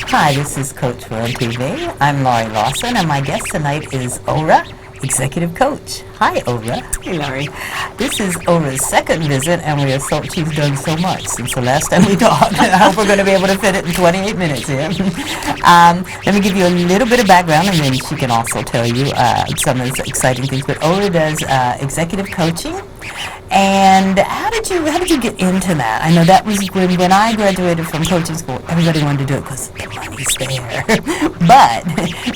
Hi, this is Coach World TV. I'm Laurie Lawson, and my guest tonight is Ora, Executive Coach. Hi, Ora. Hey, Laurie. This is Ora's second visit, and we are so she's done so much since the last time we talked. I hope we're going to be able to fit it in 28 minutes here. Let me give you a little bit of background, and then she can also tell you some of the exciting things. But Ora does executive coaching. And how did you get into that? I know that was when I graduated from coaching school, everybody wanted to do it because the money's there. But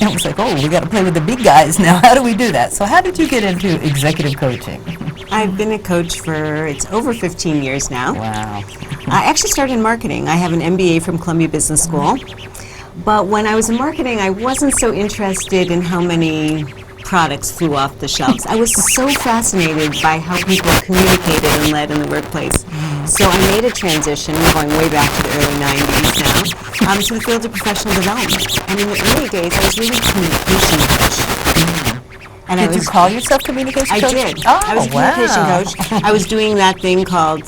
it was like, oh, we got to play with the big guys now. How do we do that? So how did you get into executive coaching? I've been a coach for, it's over 15 years now. Wow. I actually started in marketing. I have an MBA from Columbia Business School. But when I was in marketing, I wasn't so interested in how many products flew off the shelves. I was so fascinated by how people communicated and led in the workplace. So I made a transition, going way back to the early 90s now, to the field of professional development. And in the early days, I was really a communication coach. And Did you call yourself communication coach? I did. Oh, I was a communication coach. I was doing that thing called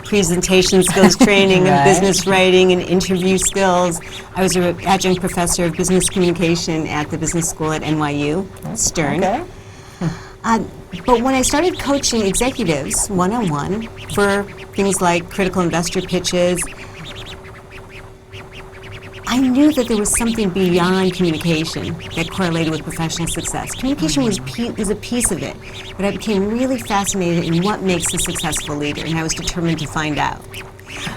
presentation skills training Right. and business writing and interview skills. I was an adjunct professor of business communication at the business school at NYU, Stern. Okay. But when I started coaching executives one-on-one for things like critical investor pitches, I knew that there was something beyond communication that correlated with professional success. Communication was a piece of it, but I became really fascinated in what makes a successful leader, and I was determined to find out.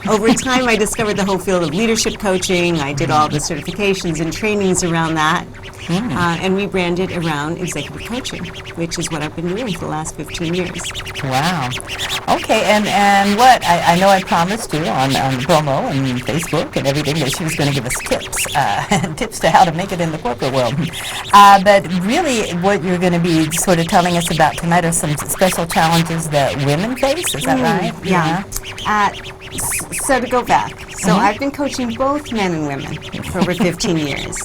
Over time, I discovered the whole field of leadership coaching. I did all the certifications and trainings around that, and rebranded around executive coaching, which is what I've been doing for the last 15 years. Wow. Okay, and what, I know I promised you on promo and Facebook and everything that she was going to give us tips, tips to how to make it in the corporate world. But really what you're going to be sort of telling us about tonight are some special challenges that women face, is that right? Yeah. So to go back, I've been coaching both men and women for over 15 years.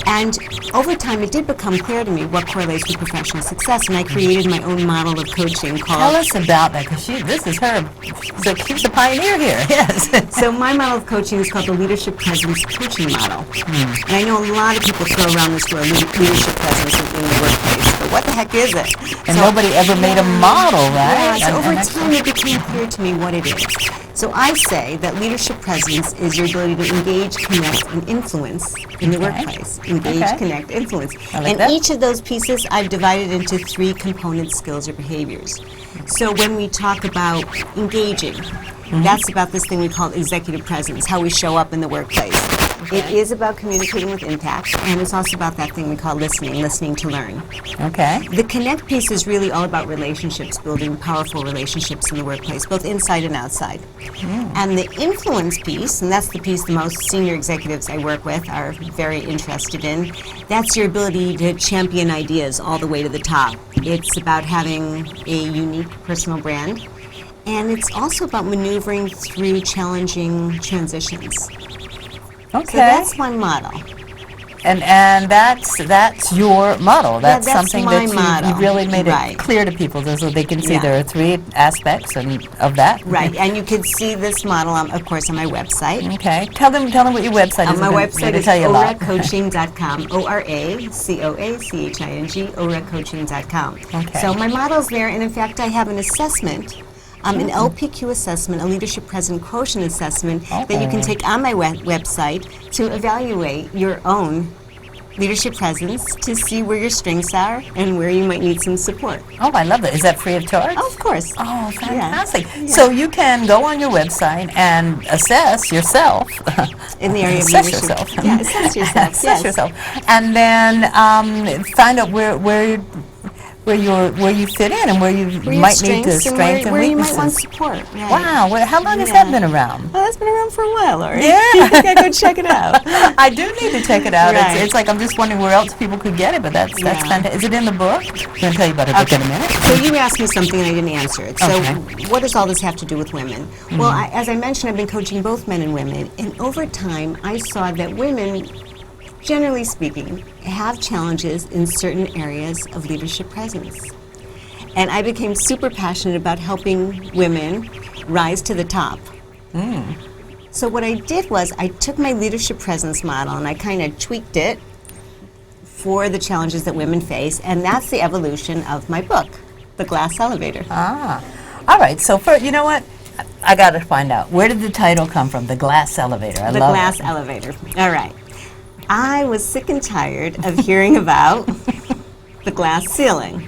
And over time, it did become clear to me what correlates with professional success, and I created my own model of coaching called... Tell us about that, because this is her, so she's the pioneer here, yes. So my model of coaching is called the Leadership Presence Coaching Model. And I know a lot of people throw around this word, leadership presence in the workplace, but what the heck is it? And nobody ever made a model, right? Yeah, so over time, it became clear to me what it is. So I say that leadership presence is your ability to engage, connect, and influence in the workplace. Engage, connect, influence. And each of those pieces I've divided into 3 component skills or behaviors. So when we talk about engaging, that's about this thing we call executive presence, how we show up in the workplace. It is about communicating with impact, and it's also about that thing we call listening to learn. Okay. The connect piece is really all about relationships, building powerful relationships in the workplace, both inside and outside. And the influence piece, and that's the piece the most senior executives I work with are very interested in, that's your ability to champion ideas all the way to the top. It's about having a unique personal brand, and it's also about maneuvering through challenging transitions. Okay. So that's my model. And that's your model. That's that's something my that model. you really made Right. it clear to people so they can see Yeah. there are 3 aspects of that. Right, and you can see this model, of course, on my website. Okay. Tell them what your website is. My website is oracoaching.com, ORACOACHING, oracoaching.com. Okay. So my model's there, and in fact, I have an assessment, an LPQ assessment, a leadership present quotient assessment that you can take on my website to evaluate your own leadership presence to see where your strengths are and where you might need some support. Oh, I love that. Is that free of charge? Oh, of course. Oh, fantastic. Yeah. So you can go on your website and assess yourself. In the area of assess leadership. yourself. Yeah, assess yourself. Assess yourself. And then find out where you fit in and where you might need to strength and where weaknesses. you might want support. Right. Wow, how long has that been around? Well, that's been around for a while, Laurie. Yeah. You gotta go check it out. I do need to check it out. Right. It's like I'm just wondering where else people could get it, but that's fantastic. Is it in the book? I'm going to tell you about the book in a minute. So you asked me something and I didn't answer it. So what does all this have to do with women? Well, as I mentioned, I've been coaching both men and women, and over time I saw that women, generally speaking, have challenges in certain areas of leadership presence. And I became super passionate about helping women rise to the top. So what I did was I took my leadership presence model and I kind of tweaked it for the challenges that women face, and that's the evolution of my book, The Glass Elevator. Ah, all right. So you know what? I got to find out. Where did the title come from? The Glass Elevator. I The love Glass it. Elevator. All right. I was sick and tired of hearing about the glass ceiling.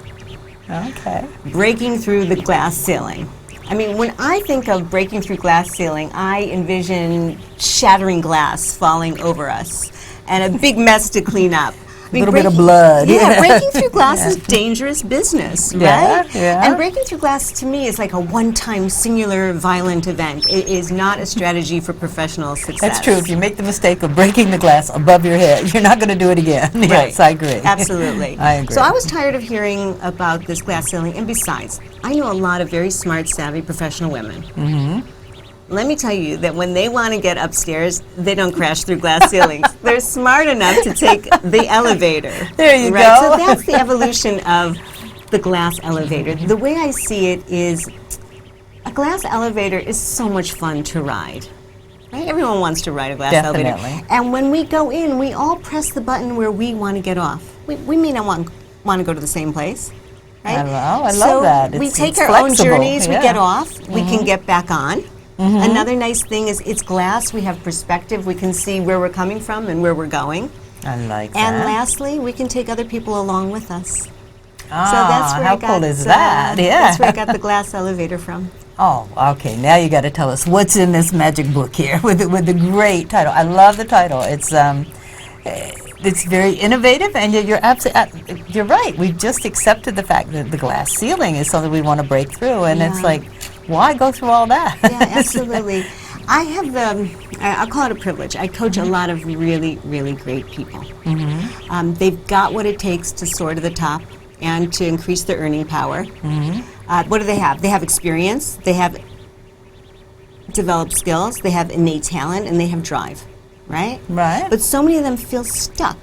Okay. Breaking through the glass ceiling. I mean, when I think of breaking through glass ceiling, I envision shattering glass falling over us and a big mess to clean up. A little bit of blood. Yeah, breaking through glass is dangerous business, right? Yeah. And breaking through glass to me is like a one-time singular violent event. It is not a strategy for professional success. That's true. If you make the mistake of breaking the glass above your head, you're not going to do it again. Right. Yes, I agree. Absolutely. I agree. So I was tired of hearing about this glass ceiling, and besides, I know a lot of very smart, savvy professional women. Mm-hmm. Let me tell you that when they want to get upstairs, they don't crash through glass ceilings. They're smart enough to take the elevator. There you go. So that's the evolution of the glass elevator. The way I see it is a glass elevator is so much fun to ride. Right? Everyone wants to ride a glass elevator. And when we go in, we all press the button where we want to get off. We may not want to go to the same place. Right? I love that. We take it's our flexible. own journeys, Yeah. we get off, we can get back on. Another nice thing is it's glass, we have perspective, we can see where we're coming from and where we're going. I like that. And lastly, we can take other people along with us. Ah, So that's where how I got, cool is that? Yeah. That's where I got the glass elevator from. Oh, okay. Now you got to tell us what's in this magic book here with the great title. I love the title. It's very innovative, and you're absolutely you're right. We've just accepted the fact that the glass ceiling is something we want to break through, and it's like, why go through all that? Yeah, absolutely. I have I'll call it a privilege. I coach a lot of really, really great people. They've got what it takes to soar to the top and to increase their earning power. What do they have? They have experience, they have developed skills, they have innate talent, and they have drive. Right? Right. But so many of them feel stuck.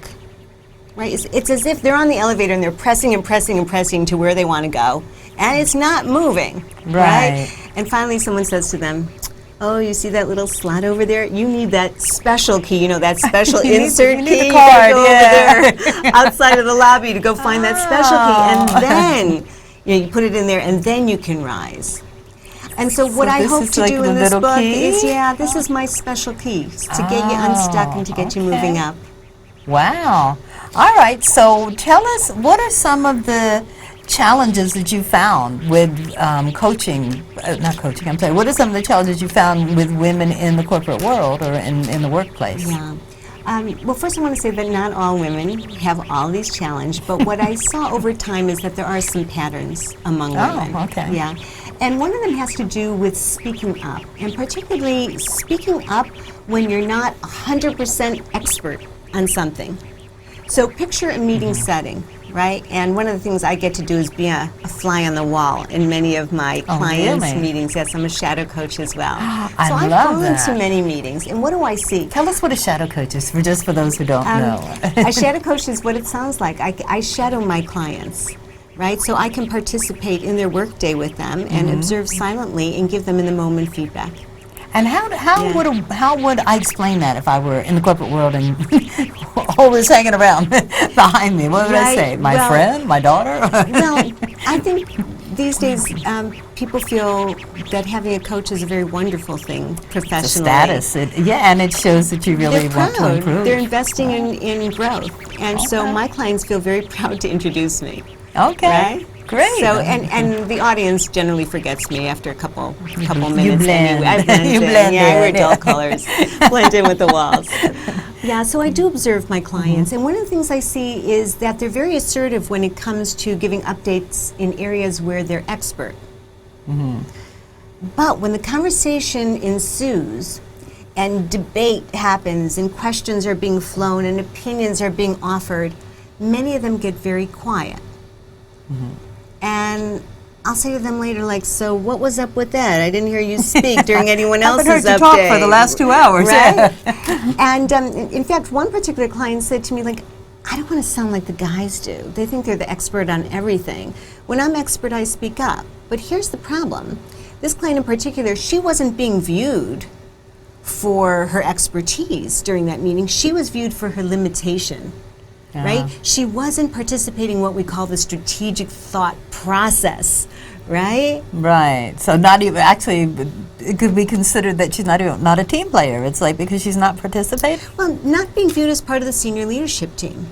Right? It's as if they're on the elevator and they're pressing and pressing and pressing to where they want to go, and it's not moving. Right? And finally someone says to them, oh, you see that little slot over there? You need that special key, that special insert key. You need the card, over there outside of the lobby to go find that special key, and then you put it in there, and then you can rise. And so what I hope to do in this book is, this is my special key to get you unstuck and to get you moving up. Wow. All right. So tell us, what are some of the challenges that you found with coaching? Not coaching. I'm sorry. What are some of the challenges you found with women in the corporate world or in the workplace? Yeah. Well, first I want to say that not all women have all these challenges, but what I saw over time is that there are some patterns among women. Oh, okay. Yeah. And one of them has to do with speaking up, and particularly speaking up when you're not 100% expert on something. So picture a meeting setting, right? And one of the things I get to do is be a fly on the wall in many of my clients' meetings. Yes, I'm a shadow coach as well. So I go into many meetings, and what do I see? Tell us what a shadow coach is, for those who don't know. A shadow coach is what it sounds like. I shadow my clients. Right, so I can participate in their workday with them and observe silently and give them in the moment feedback. And how would I explain that if I were in the corporate world and all was hanging around behind me? What would I say? My friend, my daughter? Well, I think these days people feel that having a coach is a very wonderful thing professionally. It's a status, and it shows that you really want to improve. They're investing in growth, and so my clients feel very proud to introduce me. Okay. Right? Great. So and the audience generally forgets me after a couple minutes. You blend. Anyway. I blend you in. blend I wear in. dull colors, blend in with the walls. Yeah, so I do observe my clients, and one of the things I see is that they're very assertive when it comes to giving updates in areas where they're expert. But when the conversation ensues and debate happens and questions are being flown and opinions are being offered, many of them get very quiet. And I'll say to them later, like, so what was up with that? I didn't hear you speak during anyone else's update. I haven't heard you talk for the last 2 hours. Right? And in fact, one particular client said to me, like, I don't want to sound like the guys do. They think they're the expert on everything. When I'm expert, I speak up. But here's the problem. This client in particular, she wasn't being viewed for her expertise during that meeting. She was viewed for her limitation. Right? She wasn't participating in what we call the strategic thought process, right? Right. So not even, actually, it could be considered that she's not a team player. It's like because she's not participating? Well, not being viewed as part of the senior leadership team.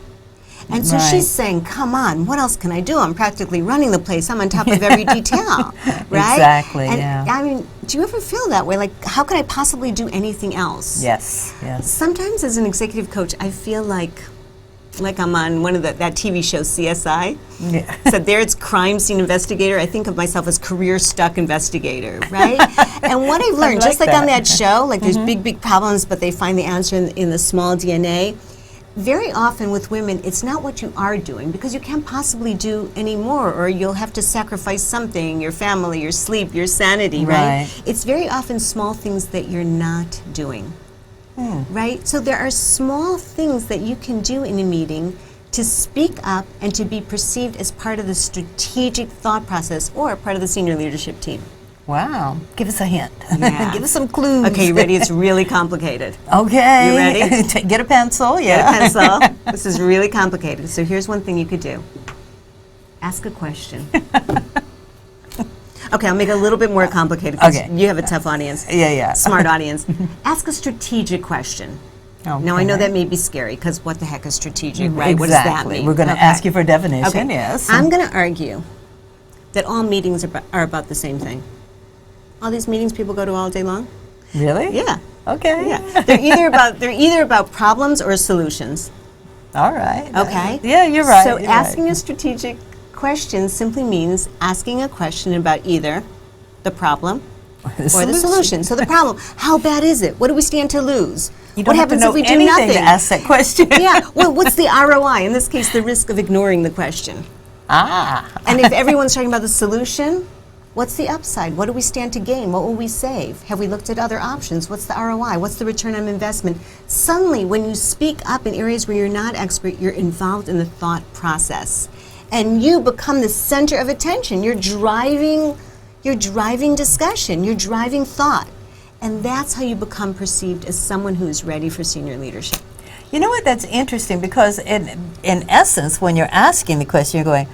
And so she's saying, come on, what else can I do? I'm practically running the place. I'm on top of every detail, right? Exactly, and I mean, do you ever feel that way? Like, how could I possibly do anything else? Yes, yes. Sometimes as an executive coach, I feel like I'm on one of that TV show, CSI. Yeah. So there it's crime scene investigator. I think of myself as career stuck investigator, right? And what I've learned, just like on that show, like there's big problems, but they find the answer in the small DNA. Very often with women, it's not what you are doing, because you can't possibly do any more, or you'll have to sacrifice something, your family, your sleep, your sanity, right? It's very often small things that you're not doing. Right? So there are small things that you can do in a meeting to speak up and to be perceived as part of the strategic thought process or part of the senior leadership team. Wow. Give us a hint. Yeah. Give us some clues. Okay, you ready? It's really complicated. Okay. You ready? Get a pencil. Yeah. Get a pencil. This is really complicated. So here's one thing you could do. Ask a question. Okay, I'll make it a little bit more complicated because you have a tough audience. Yeah. Smart audience. Ask a strategic question. Okay. Now, I know that may be scary because what the heck is strategic, right? Exactly. What does that mean? We're going to ask you for a definition, yes. I'm going to argue that all meetings are about the same thing. All these meetings people go to all day long. Really? Yeah. Okay. Yeah. They're either about problems or solutions. All right. Okay. Yeah, you're right. So you're asking right. a strategic question simply means asking a question about either the problem or the solution. So the problem, how bad is it? What do we stand to lose? You don't what happens have to know if we do anything nothing? to ask that question. Yeah. Well, what's the ROI? In this case, the risk of ignoring the question. And if everyone's talking about the solution, what's the upside? What do we stand to gain? What will we save? Have we looked at other options? What's the ROI? What's the return on investment? Suddenly, when you speak up in areas where you're not expert, you're involved in the thought process. And you become the center of attention. You're driving discussion. You're driving thought. And that's how you become perceived as someone who is ready for senior leadership. You know what? That's interesting because in essence, when you're asking the question, you're going,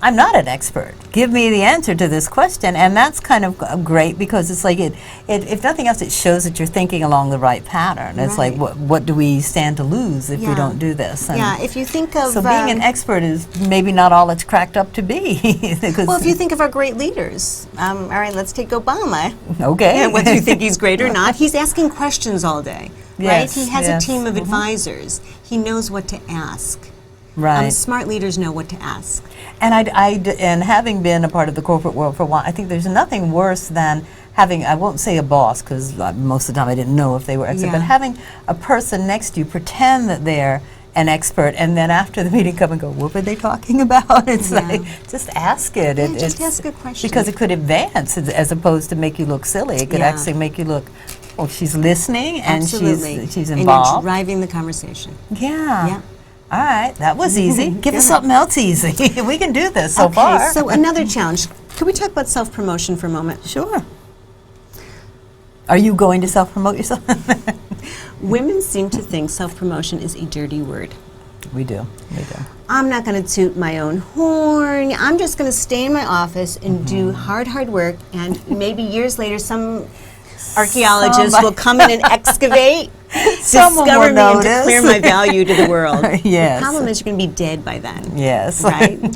I'm not an expert. Give me the answer to this question. And that's kind of great because it's like, if nothing else, it shows that you're thinking along the right pattern. It's like, what do we stand to lose if we don't do this? And if you think of... So being an expert is maybe not all it's cracked up to be. Well, if you think of our great leaders, all right, let's take Obama. Okay. And whether you think he's great or not, he's asking questions all day, right? He has a team of advisors. He knows what to ask. Right. Smart leaders know what to ask. And and having been a part of the corporate world for a while, I think there's nothing worse than having, I won't say a boss, because most of the time I didn't know if they were expert, but having a person next to you pretend that they're an expert, and then after the meeting come and go, what were they talking about? It's like, just ask it. Just ask a question. Because it could advance as opposed to make you look silly. It could actually make you look, well, she's listening and she's involved. And you're driving the conversation. Yeah. All right, that was easy. Give us something else easy. We can do this so far. So another challenge. Could we talk about self-promotion for a moment? Sure. Are you going to self-promote yourself? Women seem to think self-promotion is a dirty word. We do. I'm not going to toot my own horn. I'm just going to stay in my office and do hard work, and maybe years later some archaeologist will come in and excavate, discover me, and declare my value to the world. Yes. The problem is you're going to be dead by then. Yes. Right?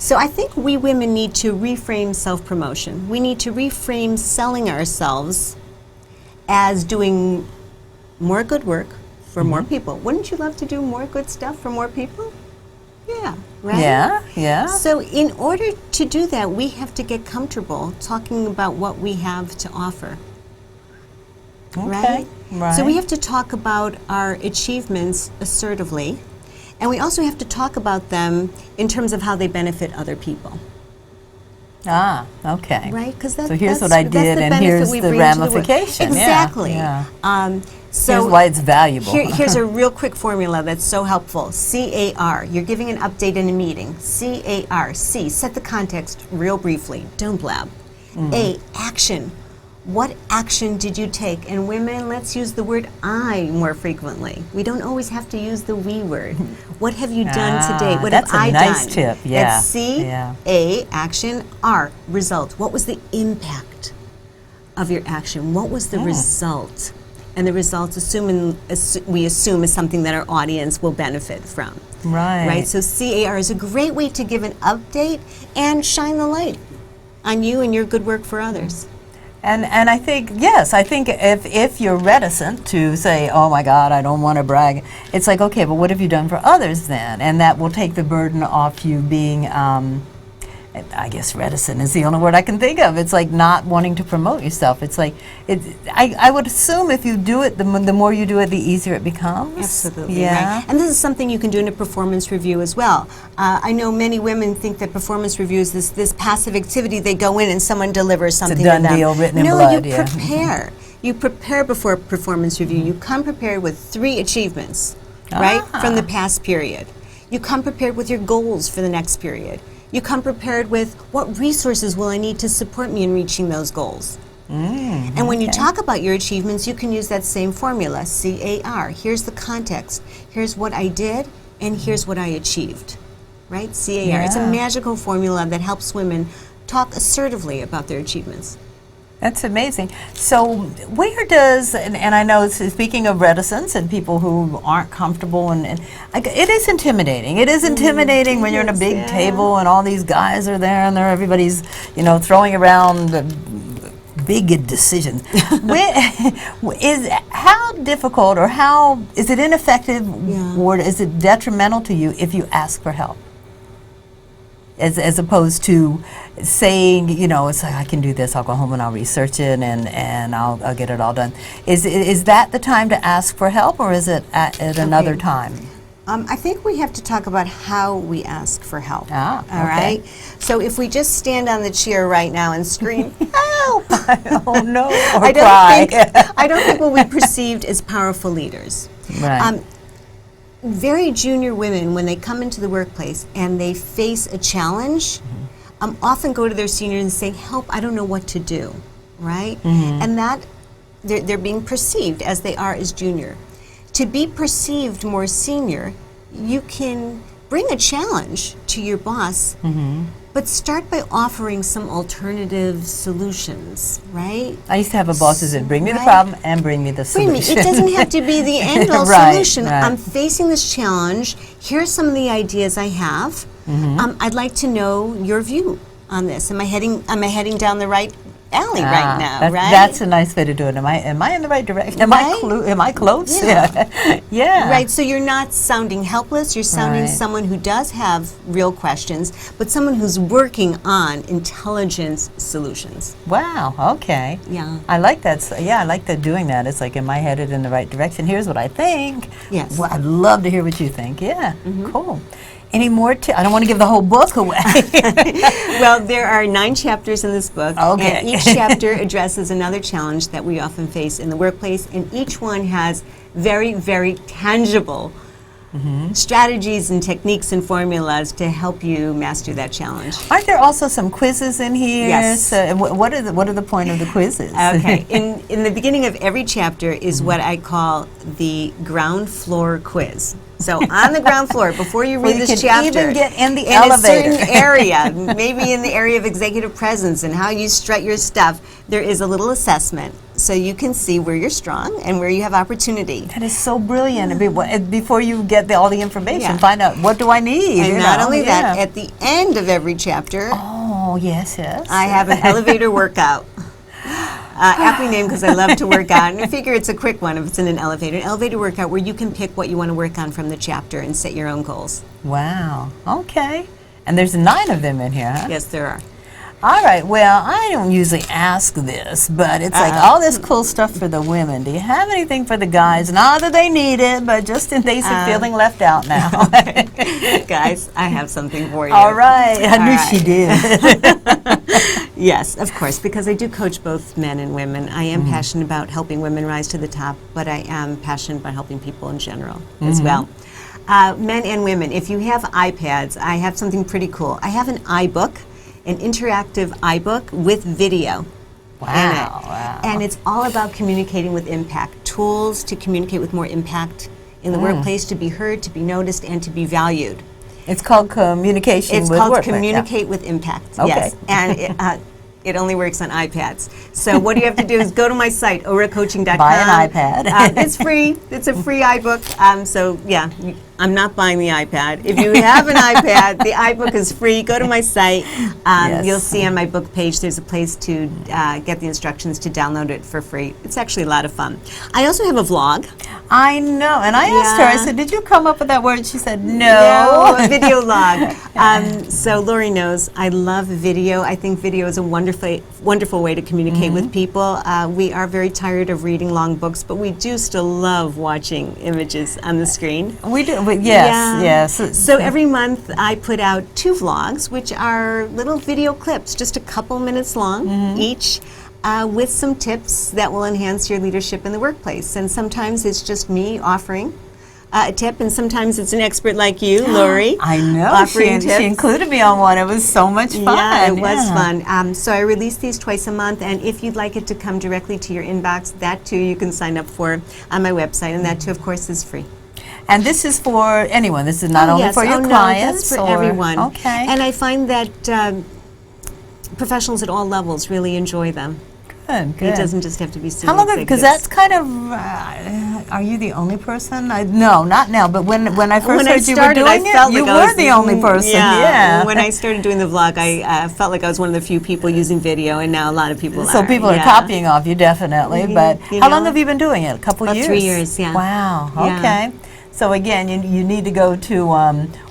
So I think we women need to reframe self-promotion. We need to reframe selling ourselves as doing more good work for more people. Wouldn't you love to do more good stuff for more people? Yeah, right? Yeah. So in order to do that, we have to get comfortable talking about what we have to offer. Okay. Right. So we have to talk about our achievements assertively, and we also have to talk about them in terms of how they benefit other people. Okay. Right? So here's what I did, and here's the ramification. Exactly. Yeah. So here's why it's valuable. Here's a real quick formula that's so helpful. CAR. You're giving an update in a meeting. CAR. C. Set the context real briefly. Don't blab. A. Action. What action did you take? And women, let's use the word I more frequently. We don't always have to use the we word. What have you done today? What have I done? That's a nice tip, yeah. That's C, A, action, R, result. What was the impact of your action? What was the result? And the results, we assume, is something that our audience will benefit from. Right. Right. So CAR is a great way to give an update and shine the light on you and your good work for others. And I think, yes, I think if you're reticent to say, oh my God, I don't want to brag, it's like, okay, but what have you done for others then? And that will take the burden off you being, I guess reticent is the only word I can think of. It's like not wanting to promote yourself. It's like, I would assume if you do it, the more you do it, the easier it becomes. Absolutely, yeah. right. And this is something you can do in a performance review as well. I know many women think that performance review is this passive activity. They go in and someone delivers something to them. It's a done deal written in blood. No, you prepare. You prepare before a performance review. You come prepared with 3 achievements, right, from the past period. You come prepared with your goals for the next period. You come prepared with what resources will I need to support me in reaching those goals. And when you talk about your achievements, you can use that same formula, CAR. Here's the context. Here's what I did, and here's what I achieved. Right? CAR. Yeah. It's a magical formula that helps women talk assertively about their achievements. That's amazing. So where does, and I know, speaking of reticence and people who aren't comfortable, and it is intimidating. It is intimidating when you're in a big table and all these guys are there and everybody's, throwing around the big decisions. How difficult or how, is it ineffective or is it detrimental to you if you ask for help? As opposed to saying, it's like, I can do this, I'll go home and I'll research it and I'll get it all done. Is that the time to ask for help, or is it at another time? I think we have to talk about how we ask for help. All right? So if we just stand on the chair right now and scream, help! Oh no, or I cry. don't think we'll be perceived as powerful leaders. Right. Very junior women, when they come into the workplace and they face a challenge, often go to their seniors and say, help, I don't know what to do, right? And that, they're being perceived as they are as junior. To be perceived more senior, you can bring a challenge to your boss, but start by offering some alternative solutions, right? I used to have a boss who said, bring me the problem and bring me the solution. It doesn't have to be the end-all Right, solution. right. I'm facing this challenge. Here's some of the ideas I have. I'd like to know your view on this. Am I heading down the right alley right now, right? That's a nice way to do it. Am I in the right direction? Am I close? Yeah. Right, so you're not sounding helpless, you're sounding someone who does have real questions, but someone who's working on intelligence solutions. Wow, okay. Yeah. I like that. I like that doing that. It's like, am I headed in the right direction? Here's what I think. Yes. Well, I'd love to hear what you think. Yeah, cool. Any more? I don't want to give the whole book away. Well, there are 9 chapters in this book, Okay. and each chapter addresses another challenge that we often face in the workplace, and each one has very, very tangible strategies and techniques and formulas to help you master that challenge. Aren't there also some quizzes in here? Yes. So, what are the point of the quizzes? Okay. In the beginning of every chapter is what I call the ground floor quiz. So on the ground floor, before you read this chapter, even get in the in elevator. a certain area, maybe in the area of executive presence and how you strut your stuff, there is a little assessment so you can see where you're strong and where you have opportunity. That is so brilliant. Before you get all the information, Yeah. find out, what do I need? And not only that, at the end of every chapter, Oh, yes. I have an elevator workout. Aptly named because I love to work out, and I figure it's a quick one if it's in an elevator workout where you can pick what you want to work on from the chapter and set your own goals. Wow. Okay. And there's 9 of them in here, huh? Yes, there are. All right. Well, I don't usually ask this, but it's like all this cool stuff for the women. Do you have anything for the guys? Not that they need it, but just in case they're feeling left out now. Guys, I have something for you. All right. I knew she did. Yes, of course, because I do coach both men and women. I am passionate about helping women rise to the top, but I am passionate about helping people in general as well. Men and women, if you have iPads, I have something pretty cool. I have an iBook, an interactive iBook with video. in it. Wow. And it's all about communicating with impact, tools to communicate with more impact in the workplace, to be heard, to be noticed, and to be valued. It's called communication It's with called workplace. Communicate with Impact, Okay. yes. And it only works on iPads. So what you have to do is go to my site, oracoaching.com. Buy an iPad. It's free. It's a free iBook. So yeah, I'm not buying the iPad. If you have an iPad, the iBook is free. Go to my site. Yes. You'll see on my book page there's a place to get the instructions to download it for free. It's actually a lot of fun. I also have a vlog. I know, and I asked her, I said, did you come up with that word? She said, no. No, a video log. So Laurie knows I love video. I think video is a wonderful way to communicate with people. We are very tired of reading long books, but we do still love watching images on the screen. We do, yes. So every month I put out 2 vlogs, which are little video clips, just a couple minutes long each. With some tips that will enhance your leadership in the workplace. And sometimes it's just me offering a tip, and sometimes it's an expert like you, Laurie. I know. Offering tips. She included me on one. It was so much fun. Yeah, it was fun. So I release these twice a month, and if you'd like it to come directly to your inbox, that too you can sign up for on my website, and that too, of course, is free. And this is for anyone. This is not only for your clients. No, that's for everyone. Okay. And I find that professionals at all levels really enjoy them. Good. It doesn't just have to be senior How long ago? Because executives. that's kind of. Are you the only person? No, not now. But when I first When I heard you were started, I doing felt it, like you I were was the only person. Yeah. When I started doing the vlog, I felt like I was one of the few people using video, and now a lot of people So are. people are copying off you, definitely. But You how long know, have you been doing it? A couple about years? 3 years, yeah. Wow. Yeah. Okay. So again, you need to go to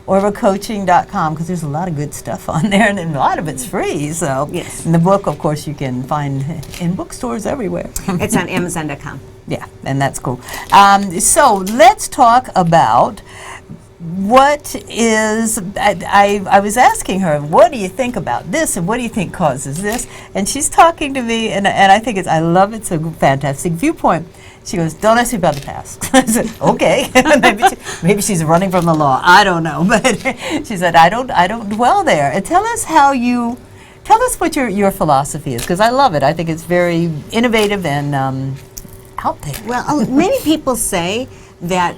oracoaching.com because there's a lot of good stuff on there, and a lot of it's free. So, Yes. And the book, of course, you can find in bookstores everywhere. It's on Amazon.com. Yeah, and that's cool. So let's talk about what is, I was asking her, what do you think about this and what do you think causes this? And she's talking to me, and I think I love it. It's a fantastic viewpoint. She goes, don't ask me about the past. I said, okay. maybe she's running from the law. I don't know. But she said, I don't dwell there. And tell us what your philosophy is, because I love it. I think it's very innovative and out there. Well, many people say that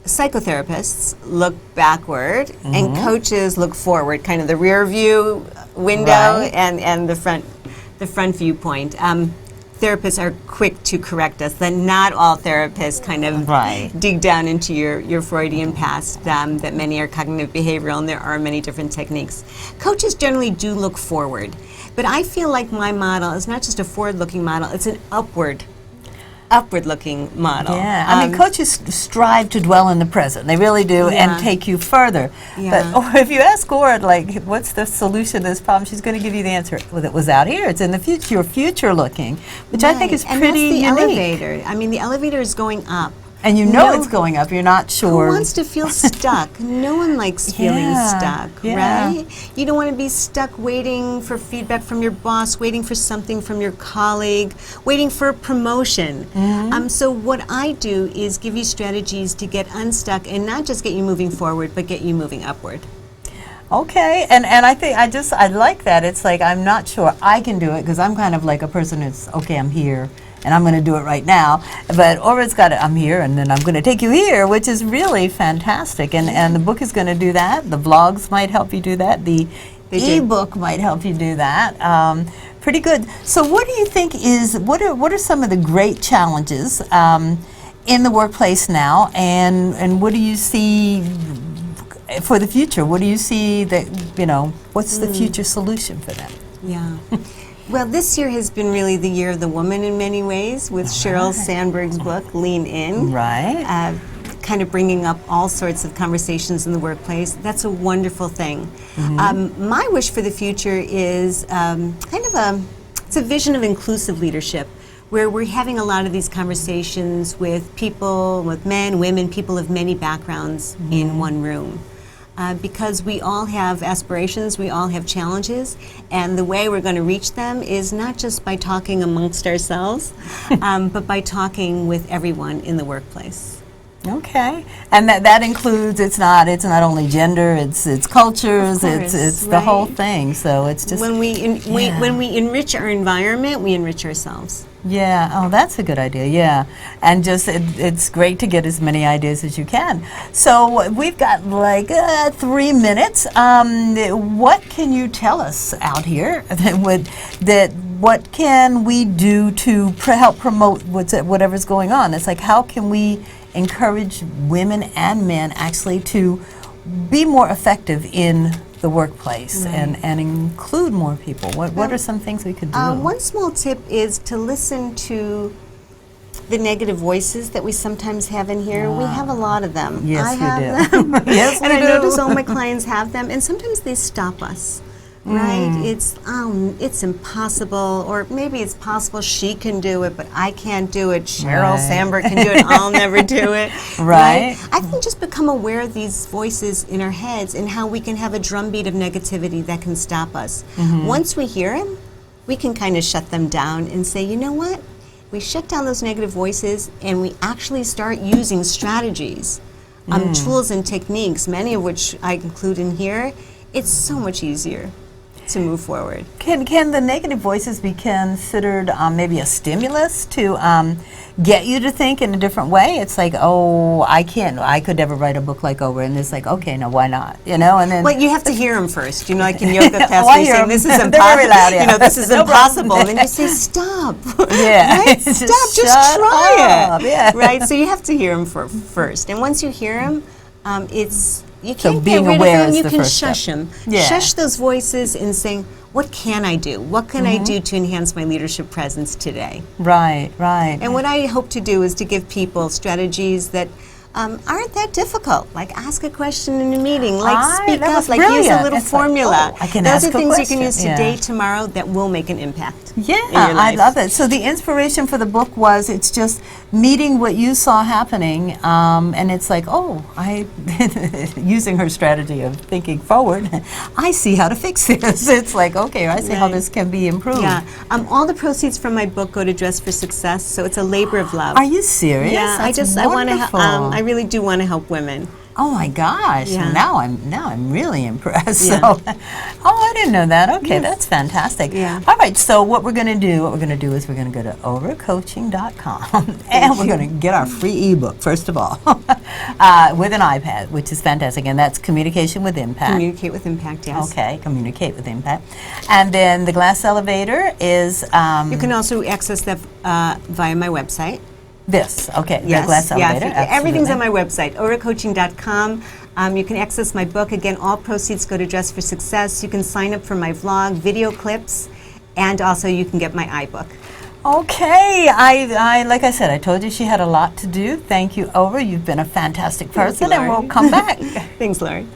psychotherapists look backward and coaches look forward, kind of the rear view window and the front viewpoint. Therapists are quick to correct us that not all therapists kind of dig down into your Freudian past, that many are cognitive behavioral, and there are many different techniques. Coaches generally do look forward, but I feel like my model is not just a forward-looking model, it's an upward-looking model. Yeah, I mean, coaches strive to dwell in the present. They really do, and take you further. Yeah. But if you ask Gora, like, what's the solution to this problem, she's going to give you the answer. Well, it was out here. It's in the future. You're future looking, which I think is and pretty that's the unique. elevator. I mean, the elevator is going up. And you know it's going up. You're not sure. Who wants to feel stuck? No one likes feeling stuck, right? You don't want to be stuck waiting for feedback from your boss, waiting for something from your colleague, waiting for a promotion. So what I do is give you strategies to get unstuck and not just get you moving forward, but get you moving upward. Okay, and I think I like that. It's like I'm not sure I can do it because I'm kind of like a person who's, okay, I'm here. And I'm going to do it right now. But Ora's got it, I'm here, and then I'm going to take you here, which is really fantastic. And the book is going to do that. The vlogs might help you do that. The e-book might help you do that. Pretty good. So what do you think what are some of the great challenges in the workplace now? And what do you see for the future? What do you see that, what's the future solution for them? Yeah. Well, this year has been really the year of the woman in many ways, with Sheryl Sandberg's book, Lean In. Right. Kind of bringing up all sorts of conversations in the workplace. That's a wonderful thing. My wish for the future is it's a vision of inclusive leadership, where we're having a lot of these conversations with people, with men, women, people of many backgrounds in one room. Because we all have aspirations, we all have challenges, and the way we're going to reach them is not just by talking amongst ourselves, but by talking with everyone in the workplace. Okay, and that includes it's not only gender, it's cultures, it's the whole thing. So it's just when we enrich our environment, we enrich ourselves. Yeah. Oh, that's a good idea. Yeah, and just it's great to get as many ideas as you can. So we've got like 3 minutes. What can you tell us out here what can we do to help promote whatever's going on? It's like, how can we encourage women and men actually to be more effective in the workplace and include more people? What are some things we could do? One small tip is to listen to the negative voices that we sometimes have in here. We have a lot of them. Yes, I have we do. them. Yes, and we I do. notice all my clients have them, and sometimes they stop us. Right? It's impossible, or maybe it's possible she can do it, but I can't do it. Sheryl Sandberg can do it. I'll never do it. Right. I think just become aware of these voices in our heads and how we can have a drumbeat of negativity that can stop us. Once we hear them, we can kind of shut them down and say, you know what? We shut down those negative voices and we actually start using strategies, tools and techniques, many of which I include in here. It's so much easier to move forward. Can the negative voices be considered maybe a stimulus to get you to think in a different way? It's like, oh, I could never write a book like Oprah, and it's like, okay, now why not? You know, and then well, you have to hear them first. You know, like in yoga class, I we hear say 'em. this is They're impossible. very loud, yeah. You know, this is No impossible, problem. and then you say, stop. Yeah. Right? Stop. Just shut try up. it. Yeah. Right. So you have to hear them first, and once you hear them, it's you So can't being get rid aware of them. is You the can first shush step. them. Yeah. Shush those voices and saying, what can I do? What can I do to enhance my leadership presence today? Right. And what I hope to do is to give people strategies that aren't that difficult. Like ask a question in a meeting, like speak that up, was like use a brilliant. little It's like, formula. oh, I can Those ask are a things you can question. use today, tomorrow that will make an impact. Yeah, in your I life. love it. So the inspiration for the book was it's just meeting what you saw happening, and it's like, oh, using her strategy of thinking forward, I see how to fix this. It's like, okay, I see how this can be improved. Yeah. All the proceeds from my book go to Dress for Success, so it's a labor of love. Are you serious? Yeah, That's I want to. wonderful. I really do want to help women. Oh my gosh! Yeah. Now I'm really impressed. Yeah. So, I didn't know that. Okay, that's fantastic. Yeah. All right. So what we're going to do is we're going to go to overcoaching.com and we're going to get our free ebook first of all with an iPad, which is fantastic, and that's Communication with Impact. Communicate with Impact. Yes. Okay, Communicate with Impact, and then the Glass Elevator is You can also access that via my website. this. Okay, Yes, the Glass Elevator. everything's on absolutely. my website, overcoaching.com. You can access my book. Again, all proceeds go to Dress for Success. You can sign up for my vlog, video clips, and also you can get my iBook. Okay, I like I said, I told you she had a lot to do. Thank you, Over. You've been a fantastic person, and we'll Laurie. come back. Thanks, Laurie.